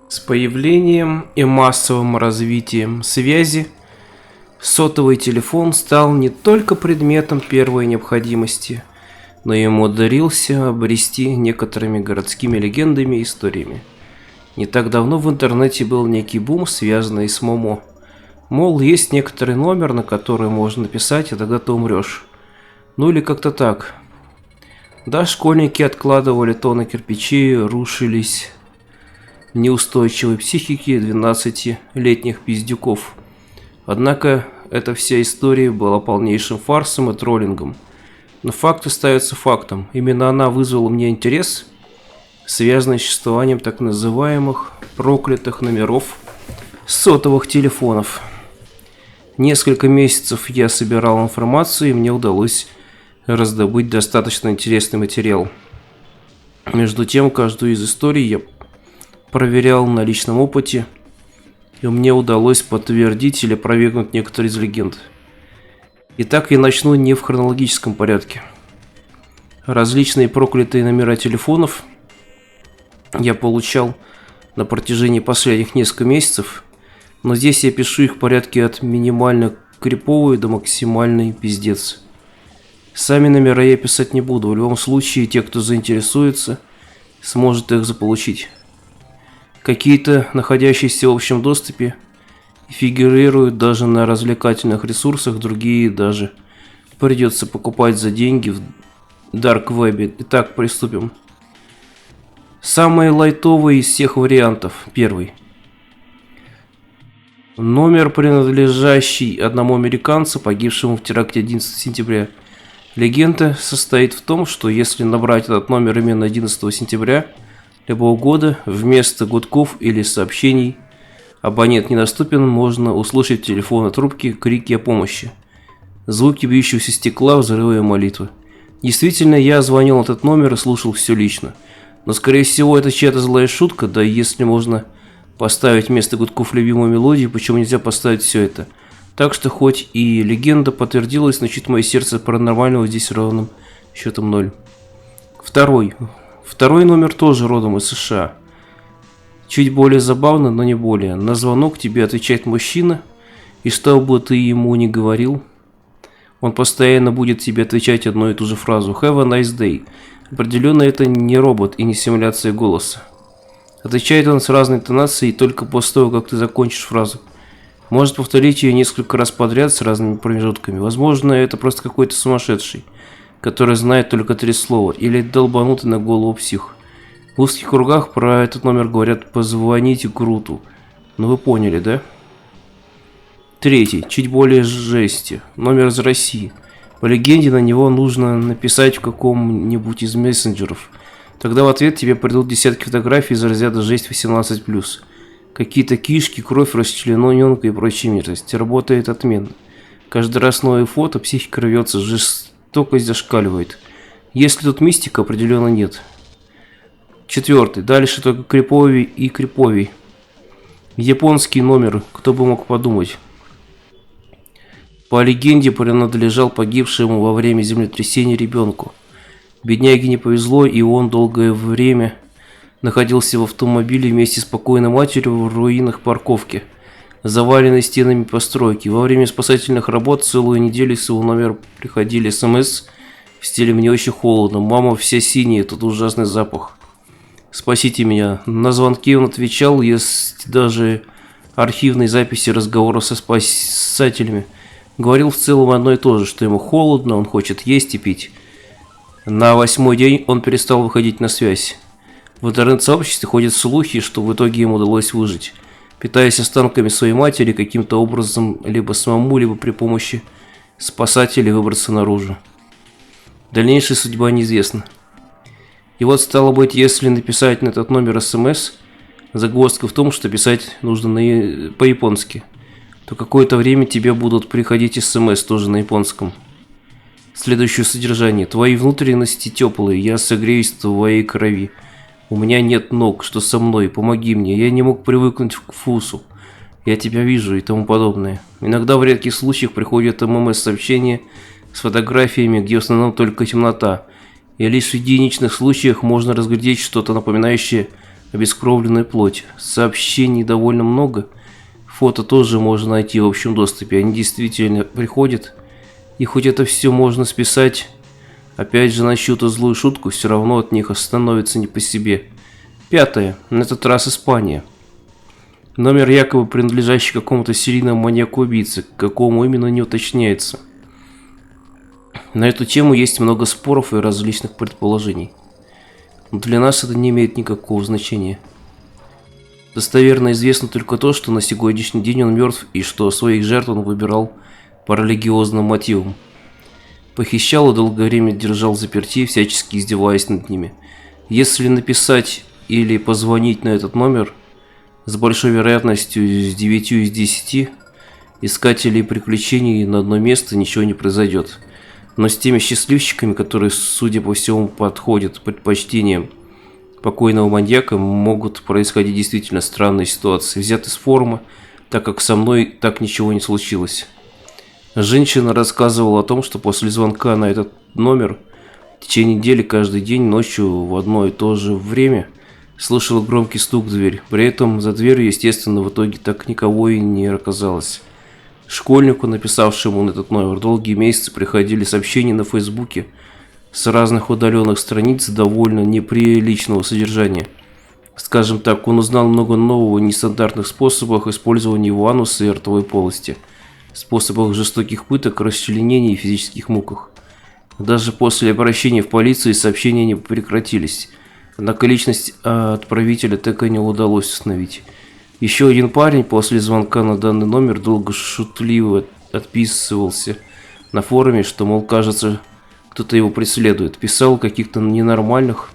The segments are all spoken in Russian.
С появлением и массовым развитием связи сотовый телефон стал не только предметом первой необходимости, но и умудрился обрести некоторыми городскими легендами и историями. Не так давно в интернете был некий бум, связанный с МОМО. Мол, есть некоторый номер, на который можно написать, и тогда ты умрешь. Ну или как-то так. Да, школьники откладывали тонны кирпичей, рушились неустойчивой психики 12-летних пиздюков. Однако эта вся история была полнейшим фарсом и троллингом. Но факт остается фактом. Именно она вызвала у меня интерес, связанный с существованием так называемых проклятых номеров сотовых телефонов. Несколько месяцев я собирал информацию, и мне удалось раздобыть достаточно интересный материал. Между тем, каждую из историй я проверял на личном опыте, и мне удалось подтвердить или опровергнуть некоторые из легенд. Итак, я начну не в хронологическом порядке. Различные проклятые номера телефонов я получал на протяжении последних нескольких месяцев, но здесь я пишу их в порядке от минимально криповый до максимальный пиздец. Сами номера я писать не буду, в любом случае те, кто заинтересуется, сможет их заполучить. Какие-то, находящиеся в общем доступе, фигурируют даже на развлекательных ресурсах, другие даже придется покупать за деньги в дарк-вебе. Итак, приступим. Самый лайтовый из всех вариантов. Первый. Номер, принадлежащий одному американцу, погибшему в теракте 11 сентября. Легенда состоит в том, что если набрать этот номер именно 11 сентября любого года, вместо гудков или сообщений «абонент недоступен», можно услышать в телефонной трубке крики о помощи, звуки бьющегося стекла, взрывы и молитвы. Действительно, я звонил на этот номер и слушал все лично. Но, скорее всего, это чья-то злая шутка, да и если можно поставить вместо гудков любимую мелодию, почему нельзя поставить все это? Так что, хоть и легенда подтвердилась, но чуть мое сердце паранормального здесь ровным счетом 0. Второй номер тоже родом из США. Чуть более забавно, но не более. На звонок тебе отвечает мужчина, и что бы ты ему ни говорил, он постоянно будет тебе отвечать одну и ту же фразу «Have a nice day». Определенно это не робот и не симуляция голоса. Отвечает он с разной интонацией только после того, как ты закончишь фразу. Может повторить ее несколько раз подряд с разными промежутками. Возможно, это просто какой-то сумасшедший, который знает только 3 слова, или долбанутый на голову псих. В узких кругах про этот номер говорят «позвоните Груту». Ну вы поняли, да? Третий, чуть более жести. Номер из России. По легенде, на него нужно написать в каком-нибудь из мессенджеров. Тогда в ответ тебе придут десятки фотографий из разряда «Жесть 18+.» Какие-то кишки, кровь, расчлененка и прочие мерзости. Работает отменно. Каждый раз новое фото, психика рвется, жестокость зашкаливает. Если тут мистика, определенно нет. Четвертый. Дальше только криповей и криповей. Японский номер, кто бы мог подумать. По легенде, принадлежал погибшему во время землетрясения ребенку. Бедняге не повезло, и он долгое время находился в автомобиле вместе с покойной матерью в руинах парковки, заваленной стенами постройки. Во время спасательных работ целую неделю с его номера приходили СМС в стиле «Мне очень холодно, мама вся синяя, тут ужасный запах. Спасите меня». На звонки он отвечал, есть даже архивные записи разговоров со спасателями. Говорил в целом одно и то же, что ему холодно, он хочет есть и пить. На 8-й день он перестал выходить на связь. В интернет-сообществе ходят слухи, что в итоге ему удалось выжить, питаясь останками своей матери, каким-то образом либо самому, либо при помощи спасателей выбраться наружу. Дальнейшая судьба неизвестна. И вот, стало быть, если написать на этот номер СМС, загвоздка в том, что писать нужно по-японски, то какое-то время тебе будут приходить СМС тоже на японском. Следующее содержание. Твои внутренности теплые, я согреюсь в твоей крови. У меня нет ног, что со мной, помоги мне, я не мог привыкнуть к вкусу. Я тебя вижу и тому подобное. Иногда в редких случаях приходят ММС-сообщения с фотографиями, где в основном только темнота. И лишь в единичных случаях можно разглядеть что-то напоминающее обескровленная плоть. Сообщений довольно много. Фото тоже можно найти в общем доступе. Они действительно приходят. И хоть это все можно списать, опять же, на чью-то злую шутку, все равно от них становится не по себе. 5. На этот раз Испания. Номер якобы принадлежащий какому-то серийному маньяку-убийце, к какому именно не уточняется. На эту тему есть много споров и различных предположений. Но для нас это не имеет никакого значения. Достоверно известно только то, что на сегодняшний день он мертв и что своих жертв он выбирал по религиозным мотивам. Похищал и долгое время держал заперти, всячески издеваясь над ними. Если написать или позвонить на этот номер, с большой вероятностью с 9 из 10 искателей приключений на одно место ничего не произойдет. Но с теми счастливчиками, которые, судя по всему, подходят предпочтениям покойного маньяка, могут происходить действительно странные ситуации, взяты с форума, так как со мной так ничего не случилось. Женщина рассказывала о том, что после звонка на этот номер в течение недели каждый день ночью в одно и то же время слышала громкий стук в дверь. При этом за дверью, естественно, в итоге так никого и не оказалось. Школьнику, написавшему на этот номер, долгие месяцы приходили сообщения на Фейсбуке с разных удаленных страниц довольно неприличного содержания. Скажем так, он узнал много нового в нестандартных способах использования его ануса и ротовой полости, способах жестоких пыток, расчленений и физических муках. Даже после обращения в полицию сообщения не прекратились, однако личность отправителя так и не удалось установить. Еще один парень после звонка на данный номер долго шутливо отписывался на форуме, что, мол, кажется, кто-то его преследует. Писал каких-то ненормальных,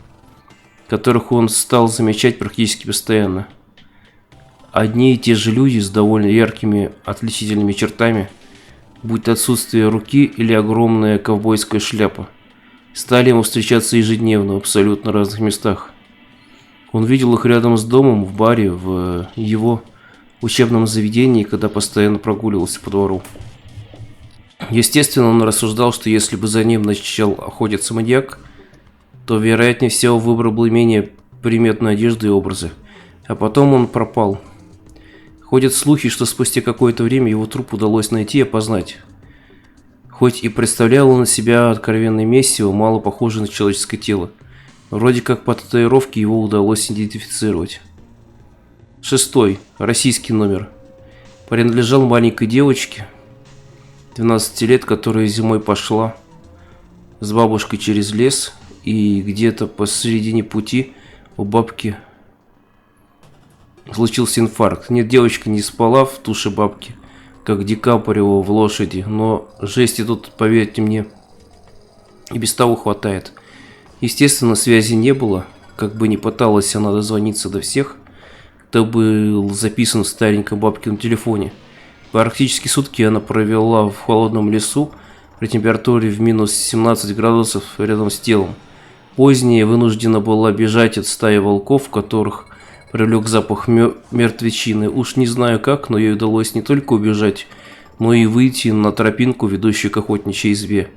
которых он стал замечать практически постоянно. Одни и те же люди с довольно яркими отличительными чертами, будь то отсутствие руки или огромная ковбойская шляпа, стали ему встречаться ежедневно в абсолютно разных местах. Он видел их рядом с домом, в баре, в его учебном заведении, когда постоянно прогуливался по двору. Естественно, он рассуждал, что если бы за ним начал охотиться маньяк, то, вероятнее всего, выбрал бы менее приметную одежду и образы. А потом он пропал. Ходят слухи, что спустя какое-то время его труп удалось найти и опознать. Хоть и представлял он из себя откровенное месиво, мало похоже на человеческое тело. Вроде как по татуировке его удалось идентифицировать. 6. Российский номер. Принадлежал маленькой девочке 12 лет, которая зимой пошла с бабушкой через лес, и где-то посередине пути у бабки случился инфаркт. Нет, девочка не спала в туше бабки, как Ди Каприо в «Лошади», но жести тут, поверьте мне, и без того хватает. Естественно, связи не было, как бы ни пыталась она дозвониться до всех, кто был записан в стареньком бабкином телефоне. Практически сутки она провела в холодном лесу при температуре в минус 17 градусов рядом с телом. Позднее вынуждена была бежать от стаи волков, которых привлек запах мертвечины. Уж не знаю как, но ей удалось не только убежать, но и выйти на тропинку, ведущую к охотничьей избе.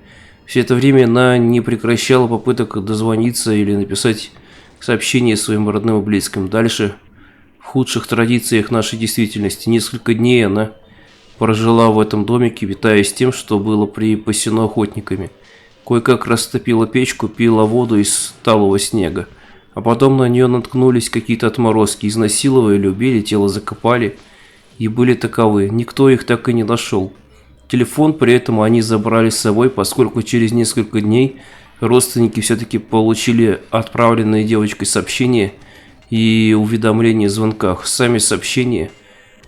Все это время она не прекращала попыток дозвониться или написать сообщение своим родным и близким. Дальше, в худших традициях нашей действительности, несколько дней она прожила в этом домике, питаясь тем, что было припасено охотниками. Кое-как растопила печку, пила воду из талого снега. А потом на нее наткнулись какие-то отморозки, изнасиловали, убили, тело закопали. И были таковы. Никто их так и не нашел. Телефон при этом они забрали с собой, поскольку через несколько дней родственники все-таки получили отправленные девочкой сообщения и уведомления о звонках. Сами сообщения,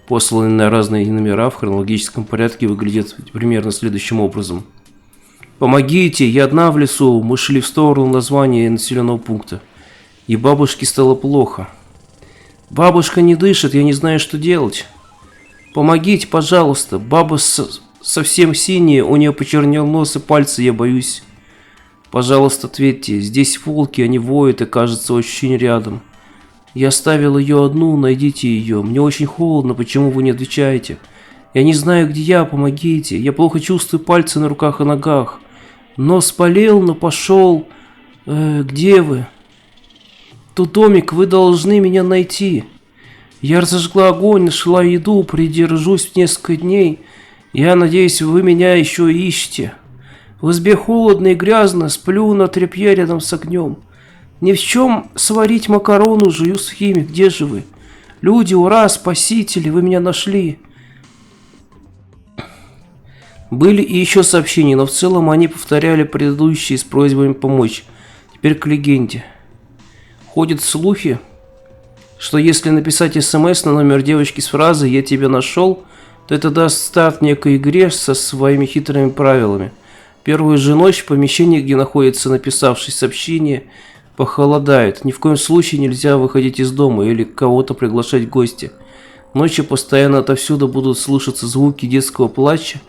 посланные на разные номера в хронологическом порядке, выглядят примерно следующим образом. «Помогите, я одна в лесу, мы шли в сторону названия населенного пункта. И бабушке стало плохо. Бабушка не дышит, я не знаю, что делать. Помогите, пожалуйста, баба совсем синяя, у нее почернел нос и пальцы, я боюсь. Пожалуйста, ответьте, здесь волки, они воют и, кажется, очень рядом. Я оставил ее одну, найдите ее. Мне очень холодно, почему вы не отвечаете? Я не знаю, где я, помогите. Я плохо чувствую пальцы на руках и ногах. Нос болел, но пошел. Где вы?» Тот домик, вы должны меня найти. Я разожгла огонь, нашла еду, придержусь несколько дней. Я надеюсь, вы меня еще ищете. В избе холодно и грязно, сплю на тряпье рядом с огнем. Ни в чем сварить макарону, жую сухими. Где же вы? Люди, ура, спасители, вы меня нашли. Были и еще сообщения, но в целом они повторяли предыдущие с просьбами помочь. Теперь к легенде. Ходят слухи, что если написать СМС на номер девочки с фразой «Я тебя нашел», то это даст старт некой игре со своими хитрыми правилами. Первую же ночь в помещении, где находится написавший сообщение, похолодает. Ни в коем случае нельзя выходить из дома или кого-то приглашать в гости. Ночью постоянно отовсюду будут слышаться звуки детского плача.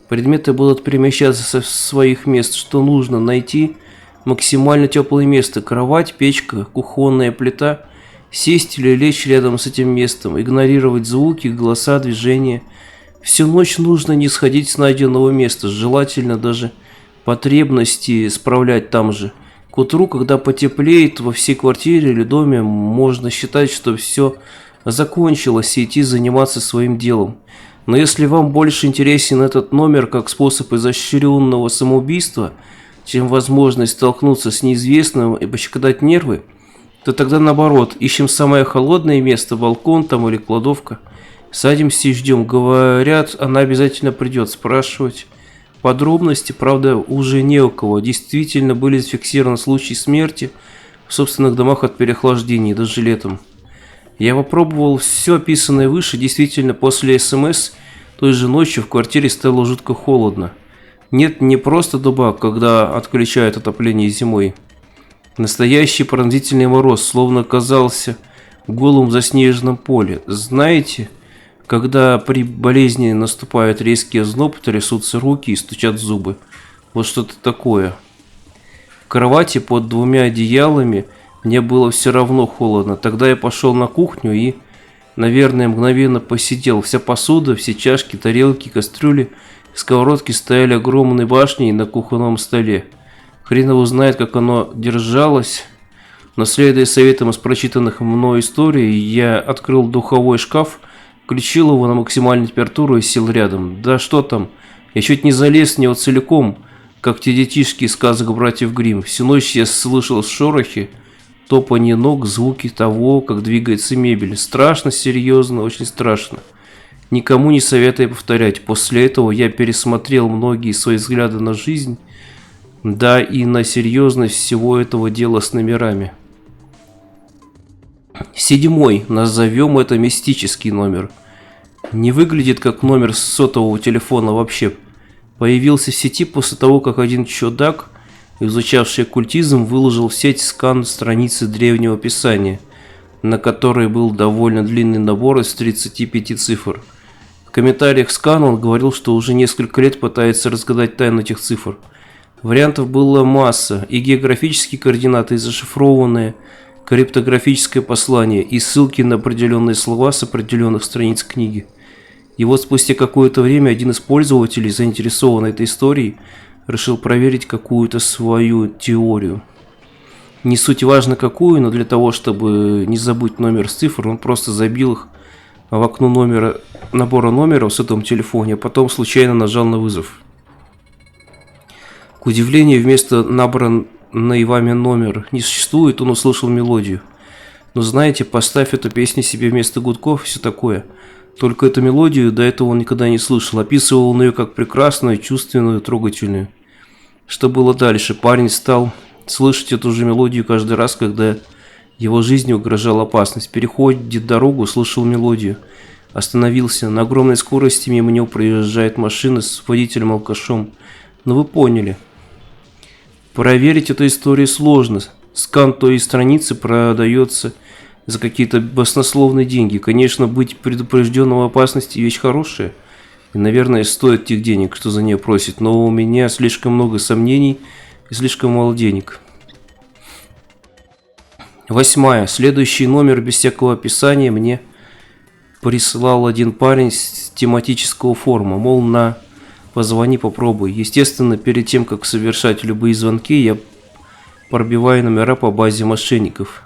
Предметы будут перемещаться со своих мест, что нужно найти максимально теплое место. Кровать, печка, кухонная плита. Сесть или лечь рядом с этим местом. Игнорировать звуки, голоса, движения. Всю ночь нужно не сходить с найденного места. Желательно даже потребности справлять там же. К утру, когда потеплеет во всей квартире или доме, можно считать, что все закончилось и идти заниматься своим делом. Но если вам больше интересен этот номер как способ изощренного самоубийства, чем возможность столкнуться с неизвестным и пощекотать нервы, то тогда наоборот, ищем самое холодное место, балкон там или кладовка, садимся и ждем. Говорят, она обязательно придет. Спрашивать подробности, правда, уже не у кого. Действительно были зафиксированы случаи смерти в собственных домах от переохлаждения, даже летом. Я попробовал все описанное выше. Действительно, после СМС той же ночью в квартире стало жутко холодно. Нет, не просто дуба, когда отключают отопление зимой. Настоящий пронзительный мороз, словно оказался в голом заснеженном поле. Знаете, когда при болезни наступает резкий озноб, трясутся руки и стучат зубы. Вот что-то такое. В кровати под двумя одеялами мне было все равно холодно. Тогда я пошел на кухню и, наверное, мгновенно посидел. Вся посуда, все чашки, тарелки, кастрюли, сковородки стояли огромной башней на кухонном столе. Хрен его знает, как оно держалось. Но следуя советам из прочитанных мной историй, я открыл духовой шкаф, включил его на максимальную температуру и сел рядом. Да что там, я чуть не залез в него целиком, как те детишки из сказок братьев Гримм. Всю ночь я слышал шорохи, топанье ног, звуки того, как двигается мебель. Страшно, серьезно, очень страшно. Никому не советую повторять. После этого я пересмотрел многие свои взгляды на жизнь, да и на серьезность всего этого дела с номерами. 7. Назовем это мистический номер. Не выглядит как номер сотового телефона вообще. Появился в сети после того, как один чудак, изучавший оккультизм, выложил в сеть скан страницы древнего писания, на которой был довольно длинный набор из 35 цифр. В комментариях скана он говорил, что уже несколько лет пытается разгадать тайну этих цифр. Вариантов было масса, и географические координаты, и зашифрованные криптографическое послание, и ссылки на определенные слова с определенных страниц книги. И вот спустя какое-то время один из пользователей, заинтересованный этой историей, решил проверить какую-то свою теорию. Не суть важно какую, но для того, чтобы не забыть номер с цифр, он просто забил их в окно набора номеров в сотовом телефоне, а потом случайно нажал на вызов. К удивлению, вместо набранной вами номер не существует, он услышал мелодию. Но знаете, поставь эту песню себе вместо гудков и все такое. Только эту мелодию до этого он никогда не слышал. Описывал он ее как прекрасную, чувственную, трогательную. Что было дальше? Парень стал слышать эту же мелодию каждый раз, когда его жизни угрожала опасность. Переходит дорогу, слышал мелодию. Остановился. На огромной скорости мимо него проезжает машина с водителем-алкашом. Но вы поняли. Проверить эту историю сложно. Скан той страницы продается за какие-то баснословные деньги. Конечно, быть предупрежденным об опасности вещь хорошая. И, наверное, стоит тех денег, что за нее просит. Но у меня слишком много сомнений и слишком мало денег. 8. Следующий номер без всякого описания мне прислал один парень с тематического форума. Мол, позвони, попробуй. Естественно, перед тем, как совершать любые звонки, я пробиваю номера по базе мошенников.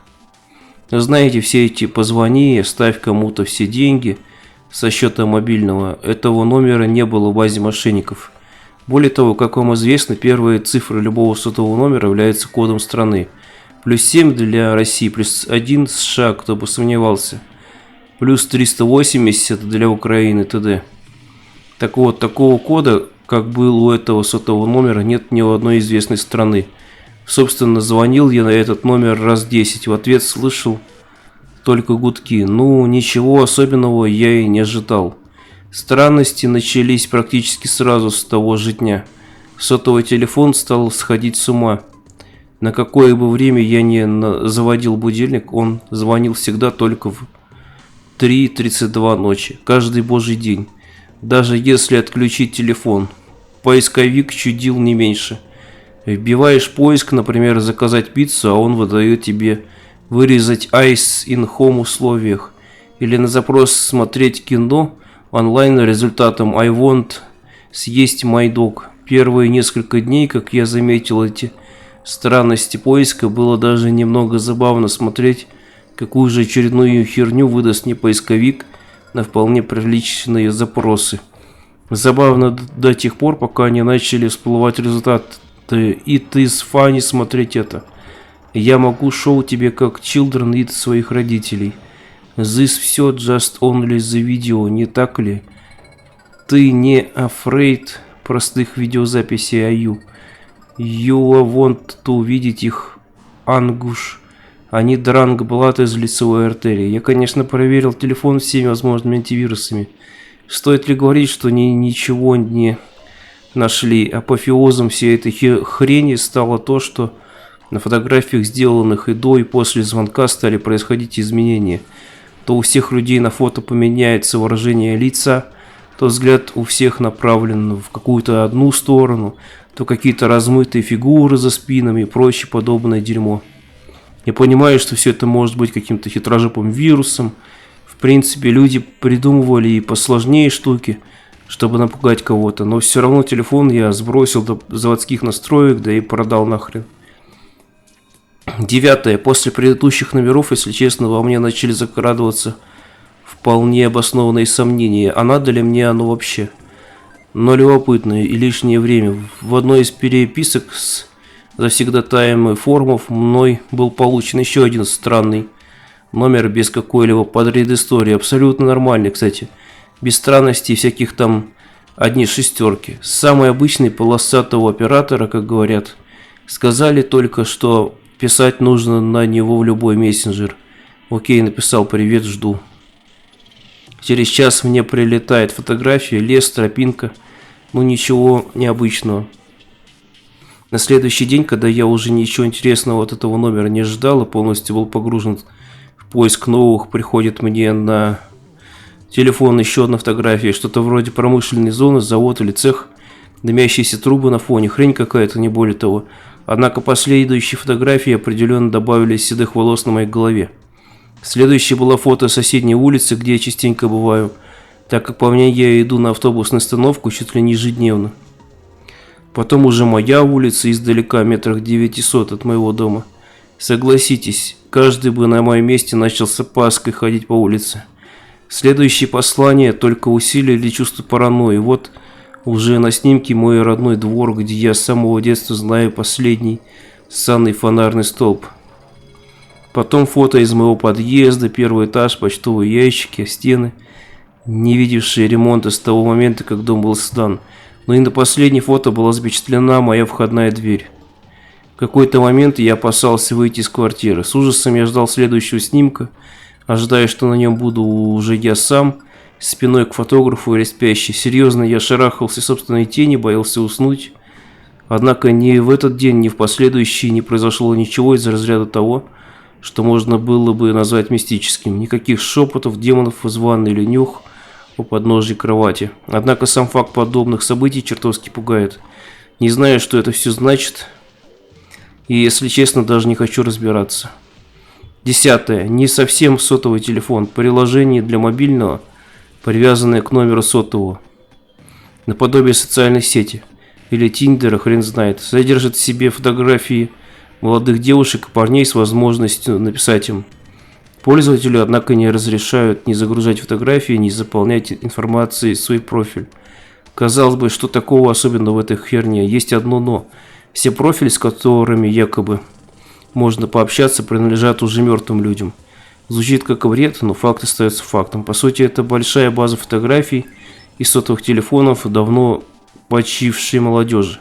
Знаете, все эти «позвони», «ставь кому-то все деньги» со счета мобильного, этого номера не было в базе мошенников. Более того, как вам известно, первые цифры любого сотового номера являются кодом страны. +7 для России, +1 США, кто бы сомневался. +380 для Украины, т.д. Так вот, такого кода, как был у этого сотового номера, нет ни у одной известной страны. Собственно, звонил я на этот номер раз 10, в ответ слышал только гудки. Ну, ничего особенного я и не ожидал. Странности начались практически сразу с того же дня. Сотовый телефон стал сходить с ума. На какое бы время я не заводил будильник, он звонил всегда только в 3:32 ночи, каждый божий день. Даже если отключить телефон, поисковик чудил не меньше. Вбиваешь поиск, например, заказать пиццу, а он выдает тебе вырезать ice in home условиях. Или на запрос смотреть кино онлайн результатом I want съесть my dog. Первые несколько дней, как я заметил эти странности поиска, было даже немного забавно смотреть, какую же очередную херню выдаст мне поисковик на вполне приличные запросы. Забавно до тех пор, пока не начали всплывать результаты. It is funny смотреть это. Я могу шоу тебе как children eat своих родителей. This все just only the video, не так ли? Ты не afraid простых видеозаписей IU. You want to видеть их ангуш. Они дранг блат из лицевой артерии. Я, конечно, проверил телефон всеми возможными антивирусами. Стоит ли говорить, что ничего не нашли? Апофеозом всей этой хрени стало то, что на фотографиях, сделанных и до, и после звонка, стали происходить изменения. То у всех людей на фото поменяется выражение лица, то взгляд у всех направлен в какую-то одну сторону, то какие-то размытые фигуры за спинами и прочее подобное дерьмо. Я понимаю, что все это может быть каким-то хитрожопым вирусом. В принципе, люди придумывали и посложнее штуки, чтобы напугать кого-то, но все равно телефон я сбросил до заводских настроек, да и продал нахрен. 9. После предыдущих номеров, если честно, во мне начали закрадываться вполне обоснованные сомнения, а надо ли мне оно вообще. Но любопытное и лишнее время. В одной из переписок с завсегдатаем форумов мной был получен еще один странный номер без какой-либо предыстории. Абсолютно нормальный, кстати. Без странностей всяких там одни шестерки. Самый обычный полосатого оператора, как говорят. Сказали только, что писать нужно на него в любой мессенджер. Окей, написал привет, жду. Через час мне прилетает фотография, лес, тропинка. Ну ничего необычного. На следующий день, когда я уже ничего интересного от этого номера не ждал и полностью был погружен в поиск новых, приходит мне на телефон еще одна фотография. Что-то вроде промышленной зоны, завод или цех. Дымящиеся трубы на фоне. Хрень какая-то, не более того. Однако последующие фотографии определенно добавили седых волос на моей голове. Следующее было фото соседней улицы, где я частенько бываю, так как по мне я иду на автобусную остановку чуть ли не ежедневно. Потом уже моя улица издалека, метрах 900 от моего дома. Согласитесь, каждый бы на моем месте начал с опаской ходить по улице. Следующие послания только усилили чувство паранойи. Вот уже на снимке мой родной двор, где я с самого детства знаю последний ссаный фонарный столб. Потом фото из моего подъезда, первый этаж, почтовые ящики, стены, не видевшие ремонта с того момента, как дом был сдан. Но и на последней фото была запечатлена моя входная дверь. В какой-то момент я опасался выйти из квартиры. С ужасом я ждал следующего снимка, ожидая, что на нем буду уже я сам, спиной к фотографу или спящий. Серьезно, я шарахался собственной тени, боялся уснуть. Однако ни в этот день, ни в последующий не произошло ничего из разряда того, что можно было бы назвать мистическим. Никаких шепотов, демонов из ванны или нюх у подножия кровати. Однако сам факт подобных событий чертовски пугает. Не знаю, что это все значит, и, если честно, даже не хочу разбираться. 10. Не совсем сотовый телефон. Приложение для мобильного, привязанное к номеру сотового. Наподобие социальной сети. Или Тиндера, хрен знает. Содержит в себе фотографии молодых девушек и парней с возможностью написать им: Пользователю, однако, не разрешают ни загружать фотографии, ни заполнять информацией свой профиль. Казалось бы, что такого особенного в этой херне? Есть одно но. Все профили, с которыми якобы можно пообщаться, принадлежат уже мертвым людям. Звучит как бред, но факт остается фактом. По сути, это большая база фотографий и сотовых телефонов давно почившей молодежи.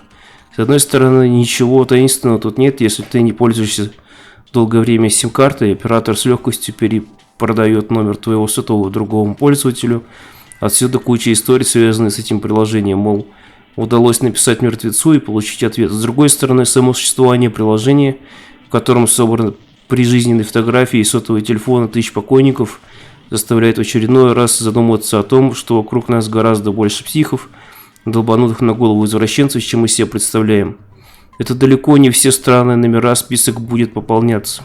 С одной стороны, ничего таинственного тут нет, если ты не пользуешься долгое время сим-картой, оператор с легкостью перепродает номер твоего сотового другому пользователю. Отсюда куча историй, связанных с этим приложением, мол, удалось написать мертвецу и получить ответ. С другой стороны, само существование приложения, в котором собраны прижизненные фотографии и сотовые телефоны тысяч покойников, заставляет в очередной раз задумываться о том, что вокруг нас гораздо больше психов, долбанутых на голову извращенцев, чем мы себе представляем. Это далеко не все странные номера, список будет пополняться.